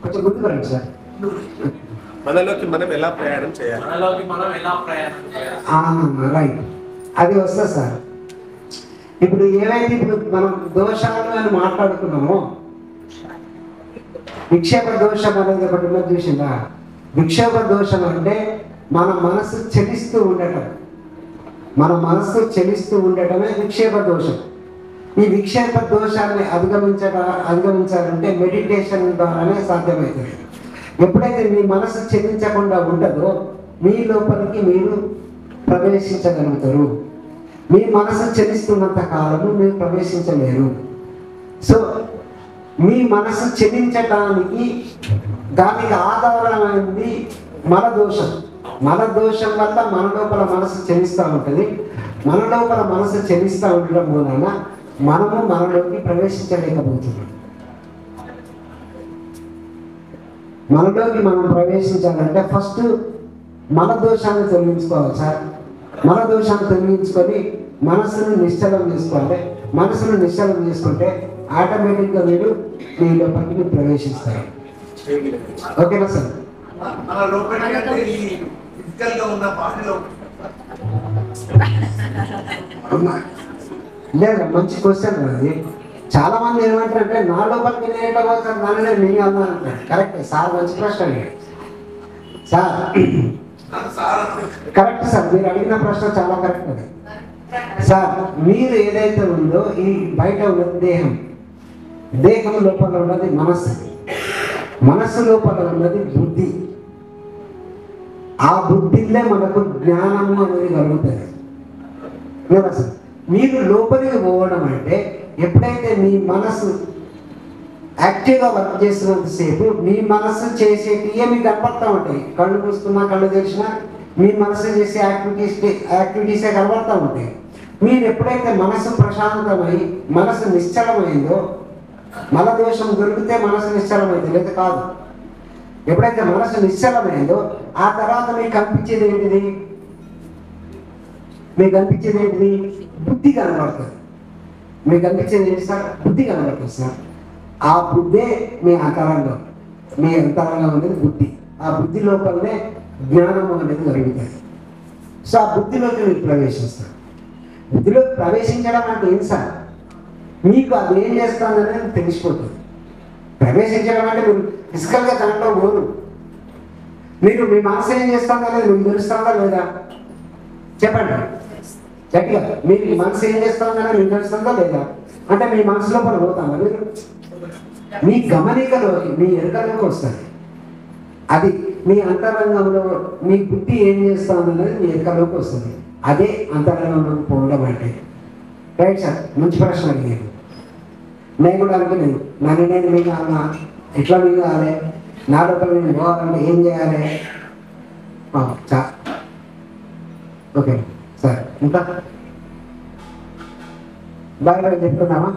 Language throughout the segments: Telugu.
కొంచెం గుర్తుపడండి సార్. మనలోకి మనం ఎలా ప్రయాణం చేయాలి? రైట్, అది వస్తుంది సార్. ఇప్పుడు ఏవైతే ఇప్పుడు మనం దోషాలు అని మాట్లాడుకున్నామో, విక్షేప దోషం అనేది ఒకటి ఉన్నది చూసిందా? విక్షేప దోషం అంటే మన మనసు చలిస్తూ ఉండటం, మన మనస్సు చలిస్తూ ఉండటమే విక్షేప దోషం. ఈ విక్షేప దోషాన్ని అధిగమించాలంటే మెడిటేషన్ ద్వారానే సాధ్యమవుతుంది. ఎప్పుడైతే మీ మనసు చెల్లించకుండా ఉంటుందో మీ లోపలికి మీరు ప్రవేశించగలుగుతారు. మీ మనసు చెల్లిస్తున్నంత కాలము మీరు ప్రవేశించలేరు. సో మీ మనసు చెల్లించడానికి దానికి ఆధారమైంది మన దోషం. మన దోషం వల్ల మన లోపల మనసు చెల్లిస్తూ ఉంటుంది. మన లోపల మనసు చెల్లిస్తూ ఉండడం మూలన మనము మనలోకి ప్రవేశించలేకపోతున్నాం. మనలోకి మనం ప్రవేశించాలంటే ఫస్ట్ మన దోషాన్ని తొలగించుకోవాలి సార్. మన దోషాన్ని తొలగించుకొని మనసును నిశ్చలం చేసుకోవాలి. మనసును నిశ్చలం చేసుకుంటే ఆటోమేటిక్గా మీరు మీ లోపలికి ప్రవేశిస్తారు. ఓకేనా సార్? లేదా మంచి క్వశ్చన్ అది. చాలా మంది ఏమంటారంటే నా లోపలికి నేనేటో సార్ నానే మీ అన్నాను. కరెక్ట్ సార్, మంచి ప్రశ్న సార్. కరెక్ట్ సార్, మీరు అడిగిన ప్రశ్న చాలా కరెక్ట్ అది సార్. మీరు ఏదైతే ఉందో ఈ బయట ఉన్నది దేహం, దేహం లోపల ఉన్నది మనస్సు, మనస్సు లోపల ఉన్నది బుద్ధి. ఆ బుద్ధిలో మనకు జ్ఞానము అనేది కలుగుతుంది కదా సార్. మీరు లోపలికి పోవడం అంటే ఎప్పుడైతే మీ మనసు యాక్టివ్గా వర్క్ చేస్తున్నంతసేపు మీ మనసు చేసేటివే మీకు కనపడతా ఉంటాయి. కళ్ళు మూసుకున్నా కళ్ళు తెరిచినా మీ మనసు చేసే యాక్టివిటీసే కనపడతా ఉంటాయి. మీరు ఎప్పుడైతే మనసు ప్రశాంతమై మనసు నిశ్చలమైందో, మల దోషం దొరికితే మనసు నిశ్చలమైంది, లేదా కాదు. ఎప్పుడైతే మనసు నిశ్చలమైందో ఆ తర్వాత మీకు కనిపించేది ఏంటిది? మీకు కనిపించేది ఏంటిది? బుద్ధి కనబడుతుంది. మీకు కనిపించేది ఏంటి సార్? బుద్ధి కనబడుతుంది సార్. ఆ బుద్ధే మీ అంతరంగం. మీ అంతరంగం అనేది బుద్ధి. ఆ బుద్ధి లోపలనే జ్ఞానము అనేది కలుగుతుంది. సో ఆ బుద్ధిలోకి మీరు ప్రవేశిస్తారు. బుద్ధిలోకి ప్రవేశించడం అంటే ఏం సార్? మీకు అది ఏం చేస్తుందనేది తెలిసిపోతుంది. ప్రవేశించడం అంటే మీరు ఫిజికల్గా దాంట్లో పోరు. మీరు మీ మనసు ఏం చేస్తుందనేది మీకు తెలుస్తుందా లేదా? చెప్పండి గట్టిగా. మీకు మనసు ఏం చేస్తుందనేది మీకు తెలుస్తుందా లేదా? అంటే మీ మనసులో పని పోతామా మీరు? మీ గమనికలోకి, మీ ఎరుకలోకి వస్తుంది. అది మీ అంతరంగంలో మీ బుద్ధి ఏం చేస్తుందనేది మీ ఎరుకలోకి వస్తుంది. అదే అంతరంగంలోకి పోవడం అంటే. రైట్ సార్, మంచి ప్రశ్న అడిగాను. నేను కూడా అనుకున్నాను, నన్ను నేను మీకు అన్నా ఎట్లా మీకు కావాలి, నా లోపల నేను పోవాలంటే ఏం చేయాలి? ఓకే సార్, ఇంకా బాగా చెప్తున్నామా?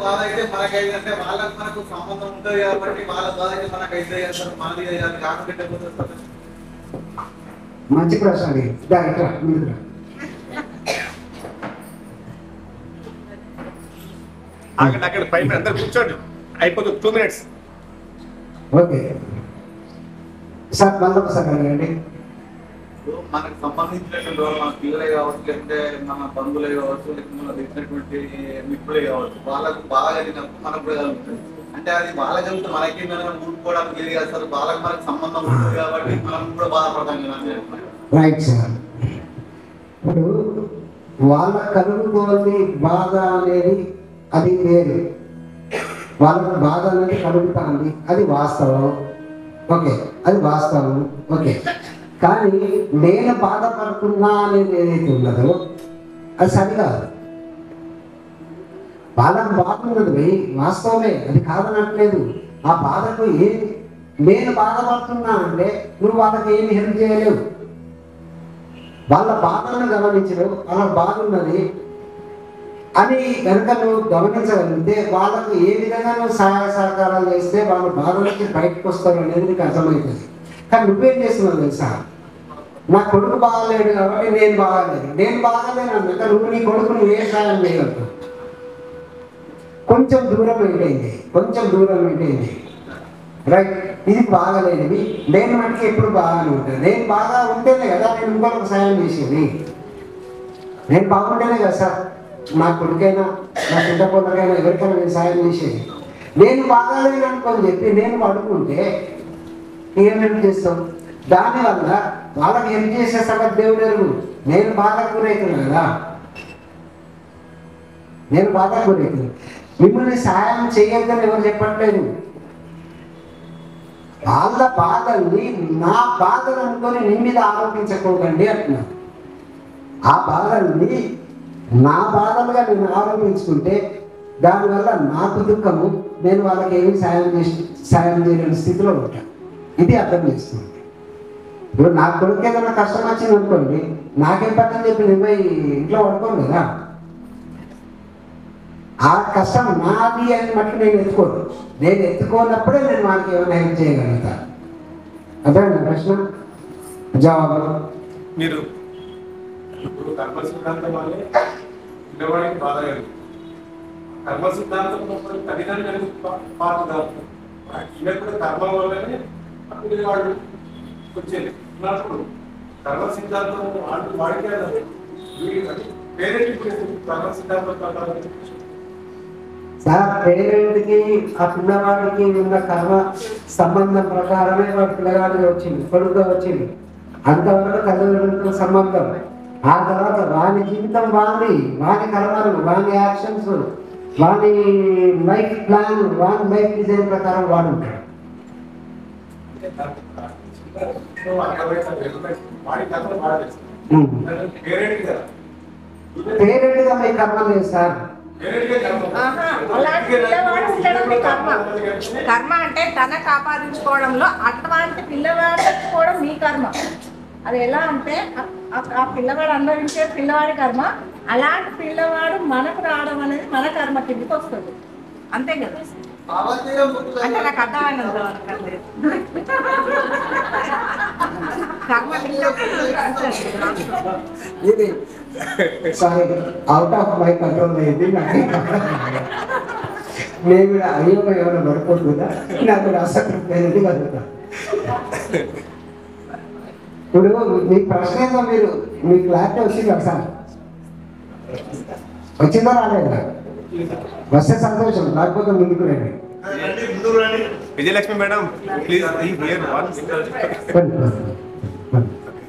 బాధ అయితే మనకైతే వాళ్ళకి మనకు సంబంధం ఉంటుంది కాబట్టి వాళ్ళ బాధ అయితే మనకైతే మనది కాకపోతే మంచి ప్రశ్న అక్కడ 5 minutes అందరు కూర్చోండి, అయిపోతుంది 2 minutes. ఓకే సార్, మళ్ళీ సార్ అడగండి. మనకు సంబంధించినటువంటి మన పిల్లలే కావచ్చు, లేకుంటే మన బంధువులే కావచ్చు, లేకపోతే మనకు తెలిసినటువంటి మిత్రులే కావచ్చు, వాళ్ళకు బాగా కలిగినప్పుడు మనకు కూడా కలుగుతుంది. అంటే అది బాగా కలిగితే మనకి ఊరుకోవడానికి లేదు కదా సార్. వాళ్ళకి మనకు సంబంధం ఉంటుంది కాబట్టి మనం కూడా బాధపడతాం కదా. Right sir. ఇప్పుడు వాళ్ళ కలుగుతోంది బాధ అనేది అది వేరు. వాళ్ళకు బాధ అనేది కలుగుతుంది, అది వాస్తవం. ఓకే, అది వాస్తవం. ఓకే, కానీ నేను బాధపడుతున్నా అనేది ఏదైతే ఉన్నదో అది సరికాదు. వాళ్ళకు బాధ ఉన్నది వాస్తవమే, అది కాదనట్లేదు. ఆ బాధకు నేను బాధపడుతున్నా అంటే నువ్వు వాళ్ళకి ఏమి హెల్ప్ చేయలేవు. వాళ్ళ బాధలను గమనించలేవు. వాళ్ళ బాధ ఉన్నది అని కనుక నువ్వు గమనించగలిగితే వాళ్ళకు ఏ విధంగా నువ్వు సహాయ సహకారాలు చేస్తే వాళ్ళ బాధ నుంచి బయటకు వస్తారు అనేది నీకు అర్థమవుతుంది. కానీ నువ్వేం చేస్తున్నావు తెలుసా? నా కొడుకు బాగాలేడు కాబట్టి నేను బాగాలేదు, నేను బాగాలేను అన్నాక నువ్వు నీ కొడుకు నువ్వు ఏ సాయం చేయగలుగుతావు? కొంచెం దూరం ఏంటైంది, కొంచెం దూరం ఏంటైంది, రైట్? ఇది బాగాలేనివి. నేను మటుకు ఎప్పుడు బాగానే ఉంటాను. నేను బాగా ఉంటేనే కదా నేను ఇంకొకరికి సాయం చేసేది. నేను బాగుంటేనే కదా సార్ నా కొడుకైనా నా చిన్న పొందకైనా ఎవరికైనా నేను సాయం చేసేది. నేను బాగాలేను అనుకొని చెప్పి నేను పడుకుంటే ఏం హెల్ప్ చేస్తాం? దానివల్ల వాళ్ళకి హెల్ప్ చేసే సంగతి దేవుడు. నేను బాగా గురవుతున్నాను కదా, నేను బాగా గురవుతున్నాను. మిమ్మల్ని సాయం చేయొద్దని ఎవరు చెప్పట్లేదు. వాళ్ళ బాధల్ని నా బాధలు అనుకొని నీ మీద ఆరోపించకూడదండి అంటున్నాను. ఆ బాధల్ని నా బాధలుగా నేను ఆరోపించుకుంటే దానివల్ల నాకు దుఃఖము, నేను వాళ్ళకి ఏమి సాయం చేయలేని స్థితిలో ఉంటాను. ఇది అర్థం చేస్తుంది. ఇప్పుడు నా కొడుకు ఏదైనా కష్టం వచ్చింది అనుకోండి, నాకేం పట్టని చెప్పి నేను పోయి ఇంట్లో పడుకోను కదా. ఆ కష్టం నాది అని మటుకు నేను ఎత్తుకోను. నేను ఎత్తుకోనప్పుడే నేను వాళ్ళకి ఏమైనా హెల్ప్ చేయగలుగుతాను. అదే ప్రశ్న జవాబు. మీరు ఇప్పుడు కర్మ సిద్ధాంతం వల్లే పిల్లవాడికి బాధ కలిగింది. కర్మ సిద్ధాంతం తల్లిదండ్రులు పాత్రదార్థం కూడా కర్మ వల్లనే పిల్లవాడు వచ్చేది. ఉన్నప్పుడు కర్మ సిద్ధాంతం వాడికే పేరెంట్ కర్మ సిద్ధాంతం ప్రకారం సార్ పేరెంట్కి ఆ పిల్లవాడికి ఉన్న కర్మ సంబంధం ప్రకారమే వాడి పిల్లగాడికి వచ్చింది, కొడుకుగా వచ్చింది. అంతవరకు తల్లిదండ్రులతో సంబంధం. ఆ తర్వాత వాని జీవితం వాడి, వాని కర్మలు, వాని యాక్షన్స్, వాని లైఫ్ ప్లాన్, వాని లైఫ్ డిజైన్ ప్రకారం వాడు ఉంటాడు. పేరెంట్గా మీ కర్మ లేదు సార్. కర్మ అంటే తన కాపాదించుకోవడంలో అటువంటి పిల్లవాడు తెచ్చుకోవడం మీ కర్మ. అది ఎలా అంటే ఆ పిల్లవాడు అనుభవించే పిల్లవాడి కర్మ, అలాంటి పిల్లవాడు మనకు రావడం అనేది మన కర్మ కిందకి వస్తుంది. అంతే కదా? అంటే నాకు అర్థమైనంత ఇది sorry out of my control అయింది. నేను కూడా అయ్యో ఏమైనా పడిపోతుందా, నాకు అసంతృప్తి అనేది కలుగుతా. ఇప్పుడు మీ ప్రశ్న ఏదో మీ క్లారిటీ వచ్చింది కదా సార్? వచ్చిందా రాలేదా? వస్తే సంతోషం, లేకపోతే ముందుకు రండి. Vijayalakshmi madam please.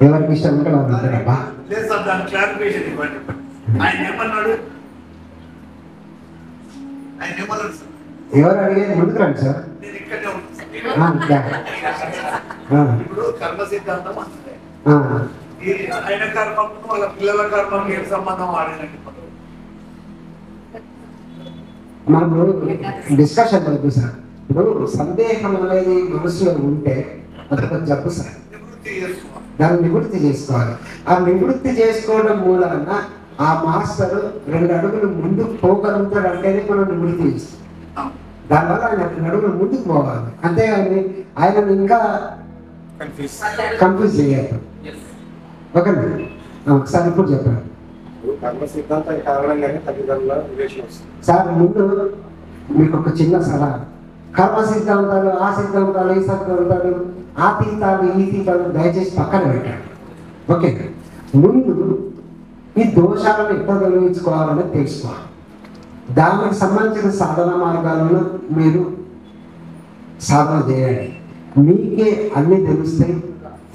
ఎవరికి ఇష్టం ఉంటే వాళ్ళబ్బా. ఎవరు అడిగేది ముందుకు రండి సార్. ఇప్పుడు కర్మ సిద్ధాంతం అంటే ఆయన కర్మకు వాళ్ళ పిల్లల కర్మకు ఏం సంబంధం ఆడేనండి? మనము డిస్కషన్ వద్దు సార్. ఇప్పుడు సందేహం అనేది మనసులో ఉంటే అదొక జబ్బు సార్. దాన్ని నివృత్తి చేసుకోవాలి. ఆ నివృత్తి చేసుకోవడం మూలాన ఆ మాస్టర్ 2 అడుగులు ముందుకు పోగలుగుతాడు అంటేనే మనం నివృత్తి చేస్తాం. దానివల్ల ఆయన 2 అడుగులు ముందుకు పోవాలి, అంతేగాని ఆయన ఇంకా కన్ఫ్యూజ్ చేయాలి. ఓకేనండి, ఒకసారి ఇప్పుడు చెప్పాను కర్మ సిద్ధాంతం కారణంగానే తల్లిదండ్రుల రిలేషన్ వస్తుంది. సార్ ముందు మీకు ఒక చిన్న సలహా. కర్మ సిద్ధాంతాలు, ఆ సిద్ధాంతాలు, ఈ సిద్ధాంతాలు, ఆ తీర్థాలు, ఈ తీర్థాలు దయచేసి పక్కన పెట్టండి. ఓకే, ముందు ఈ దోషాలను ఎట్లా తొలగించుకోవాలని తెలుసుకోవాలి. దానికి సంబంధించిన సాధన మార్గాలను మీరు సాధన చేయండి. మీకే అన్నీ తెలుస్తాయి,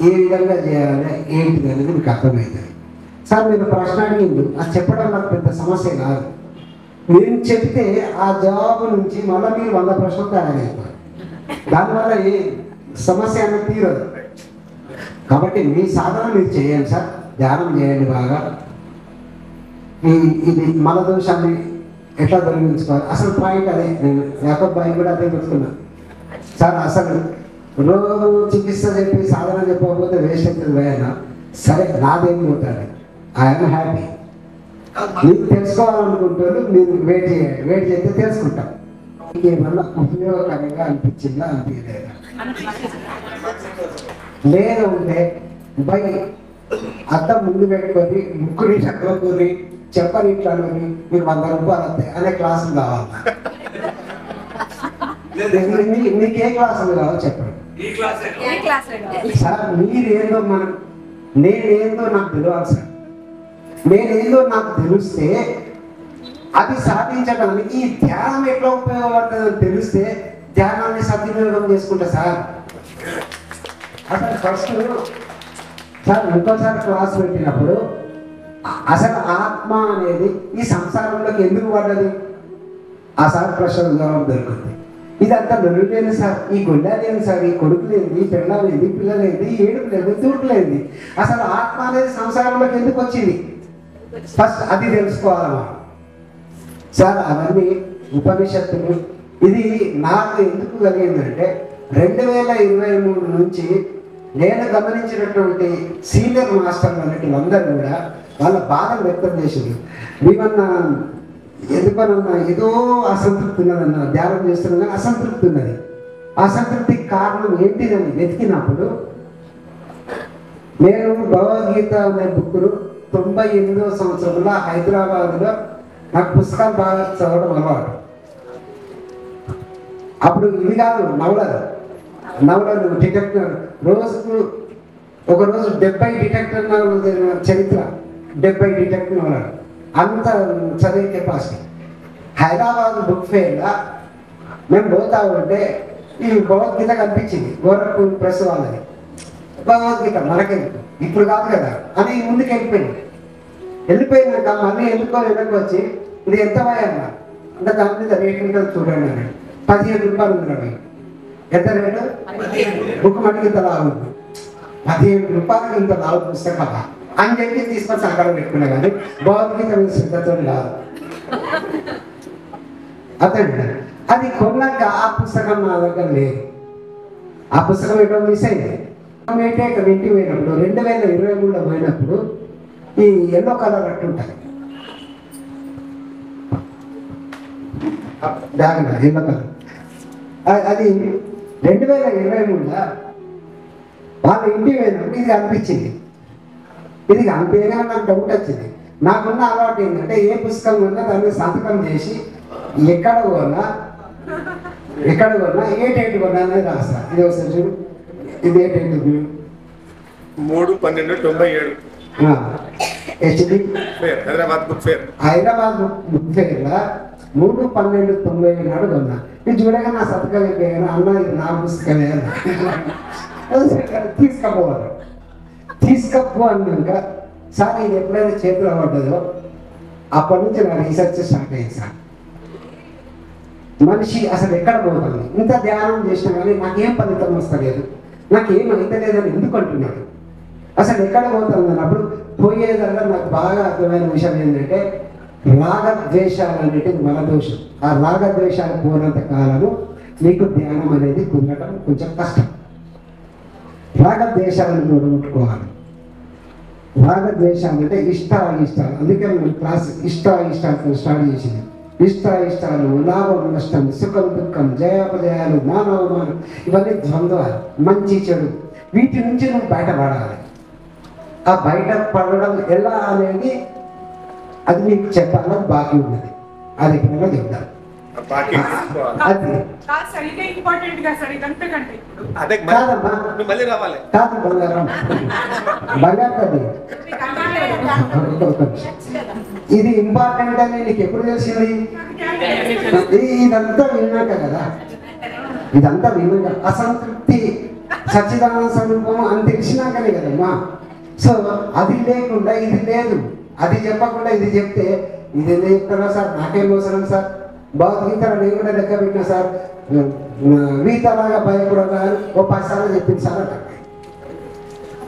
ఏ విధంగా చేయాలి ఏంటిది అనేది మీకు అర్థమవుతుంది. సార్ మీరు ప్రశ్న అడిగింది, అది చెప్పడం నాకు పెద్ద సమస్య కాదు. నేను చెప్తే ఆ జవాబు నుంచి మళ్ళీ మీరు 100 ప్రశ్నలు తయారవుతారు. దానివల్ల ఏ సమస్య అనేది తీరదు. కాబట్టి మీ సాధన మీరు చేయండి సార్, ధ్యానం చేయండి బాగా. ఇది మల దోషాన్ని ఎట్లా తొలగించుకోవాలి అసలు పాయింట్ అదే. నేను యాకబ్ బాయ్ కూడా అదే పెట్టుకున్నాను సార్. అసలు రోజు చికిత్స చెప్పి సాధన చెప్పకపోతే వేస్ట్ అవుతుంది వేయనా. సరే నాదేం పోతాడు, ఐఎమ్ హ్యాపీ. మీకు తెలుసుకోవాలనుకుంటారు, మీరు వెయిట్ చేయండి. వెయిట్ చేస్తే తెలుసుకుంటాం. మీకు ఏమన్నా ఉపయోగకరంగా అనిపించిందా అనిపించలేదా? లేదు అంటే బై అత్త ముందు పెట్టుకొని ముక్కుని చక్కని చెప్పని ఇట్లా అని మీరు 100 రూపాయలు వస్తాయి అనే క్లాసులు కావాలి. మీకు ఏ క్లాసులు కావాలి చెప్పండి. సార్ మీరేందో నేనేందో నాకు తెలియాలి సార్. నేనేందో నాకు తెలిస్తే అది సాధించడానికి ఈ ధ్యానం ఎట్లా ఉపయోగపడుతుందని తెలిస్తే ధ్యానాన్ని సద్వినియోగం చేసుకుంటా సార్. అసలు ఫస్ట్ సార్ ఇంకోసారి క్లాస్ పెట్టినప్పుడు అసలు ఆత్మ అనేది ఈ సంసారంలోకి ఎందుకు పడ్డది ఆ సార్ ప్రశ్న జవాబు దొరుకుతుంది. ఇదంతా నొలులేని సార్, ఈ గుండెలేని సార్, ఈ కొడుకులేంది, పెళ్ళలేంది, పిల్లలేంది, ఏడుపులేదు, తూట్లేదు. అసలు ఆత్మ అనేది సంసారంలోకి ఎందుకు వచ్చింది ఫస్ట్ అది తెలుసుకోవాలమ్మా సార్. అవన్నీ ఉపనిషత్తులు. ఇది నాకు ఎందుకు కలిగిందంటే 2023 నుంచి నేను గమనించినటువంటి సీనియర్ మాస్టర్లు అనేటువంటి అందరూ కూడా వాళ్ళ బాధను వ్యక్తం చేసింది. మేమన్నా ఎందుకనన్నా ఏదో అసంతృప్తి ఉన్నదన్న ధ్యానం చేస్తున్నాం కానీ అసంతృప్తి ఉన్నది. అసంతృప్తికి కారణం ఏంటిదని వెతికినప్పుడు నేను భగవద్గీత అనే బుక్కును 98వ సంవత్సరంలో హైదరాబాద్లో నాకు పుస్తకాలు బాగా చదవడం అలవాటు. అప్పుడు ఇది కాదు నవలలు డిటెక్టర్ రోజుకు ఒకరోజు 70 డిటెక్టర్ చరిత్ర 70 డిటెక్టర్ నవలలు అంత చదివే కెపాసిటీ. హైదరాబాద్ బుక్ ఫెయిర్లో మేము పోతా ఉంటే ఈ భగవద్గీత కనిపించింది. గోరఖ్పూర్ ప్రెస్ వాళ్ళది. భగవద్గీత మనకెందుకు ఇప్పుడు కాదు కదా అని ముందుకు వెళ్ళిపోయినాక మళ్ళీ వెనక్కి వచ్చి ఇది ఎంత అన్న అంటే దాని మీద రేటింగ్ చూడండి అని 15 రూపాయలు ఉంది రవి. ఎంత రేటు? బుక్ మటుకు ఇంత లావు 15 రూపాయలకి ఇంత లావు పుస్తకమా అని చెప్పి తీసుకొని సంకలం పెట్టుకున్నా కానీ భగవద్గీత మీద శ్రద్ధతో కాదు. అతను అది కొన్నాక ఆ పుస్తకం నా దగ్గర లేదు. ఆ పుస్తకం ఎటో మిస్ అయింది. ఇక్కడ ఇంటికి పోయినప్పుడు 2023లో పోయినప్పుడు ఈ ఎల్లో కలర్ అట్టు ఉంటుంది బ్యాగ్ ఎల్లో కలర్. అది 2023లో వాళ్ళ ఇంటికి పోయినప్పుడు ఇది అనిపించింది. ఇది అంతేగా నాకు డౌట్ వచ్చింది. నాకున్న అలవాటు ఏంటంటే ఏ పుస్తకం ఉన్నా దాన్ని సంతకం చేసి ఎక్కడ కొన్నా ఏ డేట్ కొన్నా అనేది రాస్తా. ఇది ఒకసారి చూడు. ఇది ఏ date? 3/12/97 HD Hyderabad book fair. Hyderabad book ఫేర్లో 3/12/97 నాడు కొన్నా. ఇది చూడగా నా సంతకం అయిపోయాను. అన్న ఇది నా పుస్తకమే తీసుకపో అన్నాక సార్ ఇది ఎప్పుడైతే చేతిలో పడ్డదో అప్పటి నుంచి నా రీసెర్చ్ స్టార్ట్ అయింది సార్. మనిషి అసలు ఎక్కడ పోతుంది? ఇంత ధ్యానం చేసినా కానీ నాకేం ఫలితం వస్తలేదు, నాకేం అయితలేదని ఎందుకు అంటున్నాడు? అసలు ఎక్కడ పోతుంది అన్నప్పుడు పోయేదల్లా నాకు బాగా అర్థమైన విషయం ఏంటంటే రాగద్వేషాలు అనేటివి మన దోషం. ఆ రాగద్వేషాలు పోనంత కాలము నీకు ధ్యానం అనేది కుదరడం కొంచెం కష్టం. రాగద్వేషాలను కూడగొట్టుకోవాలి. రాగద్వేషాలు అంటే ఇష్టాలు. అందుకే మనం క్లాస్ ఇష్టాలతో స్టార్ట్ చేసింది. ఇష్టాలు, లాభం నష్టం, సుఖం దుఃఖం, జయాపజయాలు, మానవమానం ఇవన్నీ ద్వంద్వాలు, మంచి చెడు. వీటి నుంచి నువ్వు బయటపడాలి. ఆ బయటపడడం ఎలా అనేది అది నీకు చెప్పాలని బాకీ ఉన్నది. అది ఎప్పుడైనా చెప్తాను. అది కాదమ్మా, కాదు బంగారం ఇది ఇంపార్టెంట్ అని నీకు ఎప్పుడు తెలిసింది? ఇదంతా విన్నాక కదా. అసంతృప్తి సచ్చిదానంద స్వరూపము అని తెలిసినాకనే కదమ్మా. సో అది లేకుండా ఇది లేదు, అది చెప్పకుండా ఇది చెప్తే ఇది ఎందుకు చెప్తారా సార్? నాకేం అవసరం సార్? భగవద్గీతలో నేను కూడా లెక్క పెట్టినా సార్. గీతలాగా భయపడదా అని 10 సార్లు చెప్పింది సార్ అంట.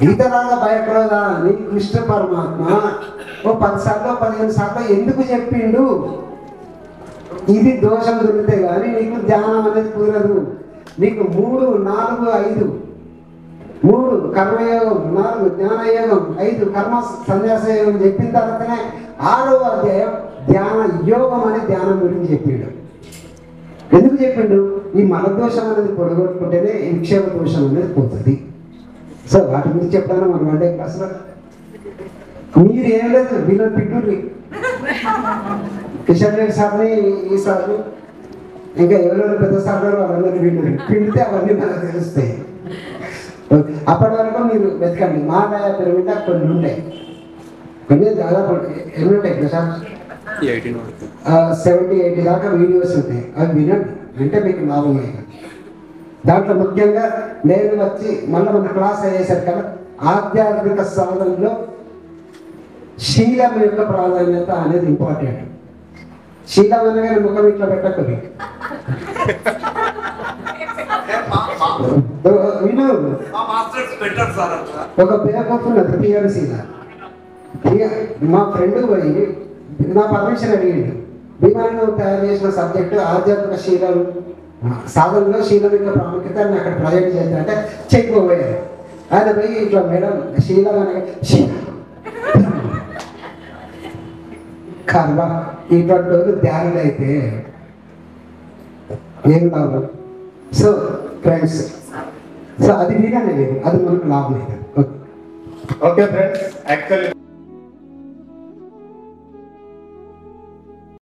గీతలాగా భయపడదా అని కృష్ణ పరమాత్మ 10 సార్లు 15 సార్లు ఎందుకు చెప్పిండు? ఇది దోషం దొరికితే కానీ నీకు ధ్యానం అనేది కుదరదు. నీకు 3, 4, 5 3 కర్మయోగం, 4 జ్ఞానయోగం, 5 కర్మ సన్యాస యోగం చెప్పిన తర్వాతనే 6వ అధ్యాయం ధ్యాన యోగం అనే ధ్యానం గురించి చెప్పిండు. ఎందుకు చెప్పిండు? ఈ మలదోషం అనేది పొడగొట్టుకుంటేనే విక్షేప దోషం అనేది పోతుంది. సో వాటి గురించి చెప్తాను మన 1 డే క్లాస్లో. మీరు ఏం లేదు వీళ్ళు పిండుర్రి కిషన్ రెడ్డి సార్ని ఈ సార్ని ఇంకా ఎవరెవరు పెద్ద సార్లు వాళ్ళందరూ పిండితే అవన్నీ మనకు తెలుస్తాయి. అప్పటి వరకు మీరు వెతకండి. మహానాయ పిరమిడ్ కొన్ని ఉండే, కొన్ని దాదాపు ఎన్ని ఉంటాయి ప్రశాంత్ 70-80 దాకా వీడియోస్ ఉంటాయి. అవి వినండి, వింటే మీకు లాభం అయ్యింది. దాంట్లో ముఖ్యంగా నేను వచ్చి మళ్ళీ మన క్లాస్ అయ్యేసరికి కదా ఆధ్యాత్మిక సాధనలో శీలం యొక్క ప్రాధాన్యత అనేది ఇంపార్టెంట్. శీలం అనగానే ముఖం ఇట్లా పెట్టకూడదు. విను, ఒక పేపర్ ఉన్నది టీఆర్సీలో. మా ఫ్రెండ్ పోయి నా పర్మిషన్ అడిగిండు. విమానం తయారు చేసిన సబ్జెక్టు ఆధ్యాత్మిక శీలం సాధనలో శీలం యొక్క ప్రాముఖ్యత అని అక్కడ ప్రజెంట్ చేస్తారంటే చెప్పుకోబోయారు. ఆయన పోయి ఇట్లా మేడం శీలం అనగా కర్మ ఇటువంటి రోజు ధ్యానులు అయితే ఏం లాభం? సో ఫ్రెండ్స్, సో అది వినలేదు, అది మనకు లాభం లేదు. Okay friends, actually